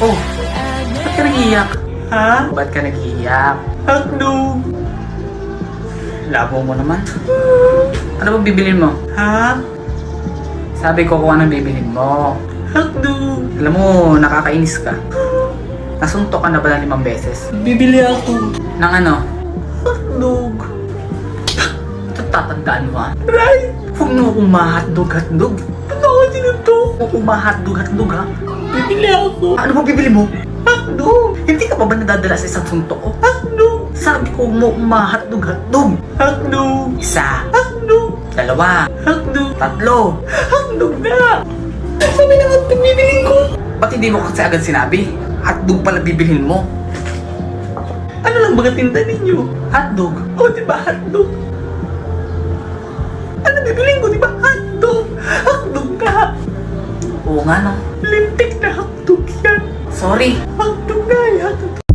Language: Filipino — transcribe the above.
Oh, ba't ka nag-iiyak? Ha? Ba't ka nag-iiyak? Hotdog! Labo mo naman. Ano bang bibilin mo? Ha? Sabi ko kung anong bibilin mo. Hotdog! Alam mo, nakakainis ka. Nasuntok ka na ba na 5 beses? Bibili ako. Ng ano? Hotdog. Ito tatandaan mo ha? Right! Huwag mo akong ma-hotdog. Ano ka sinuntok? Huwag akong ma-hotdog ha? Bibili ako. Ano ba bibili mo? Hotdog! Hindi ka pa ba nadadala sa isang suntok ko? Hotdog! Sabi ko mo ma-hotdog. Hotdog! Isa. Hotdog! 2. Hotdog! 3. Hotdog na! Sabi na hotdog bibilin ko. Ba't hindi mo kasi agad sinabi? Hotdog pala bibilhin mo. Ano lang ba tinda ninyo? Hotdog? O diba hotdog? Ano bibilin ko diba hotdog? Hotdog na! Oo nga no. Lintik na hotdog yan. Sorry. Hotdog na yan.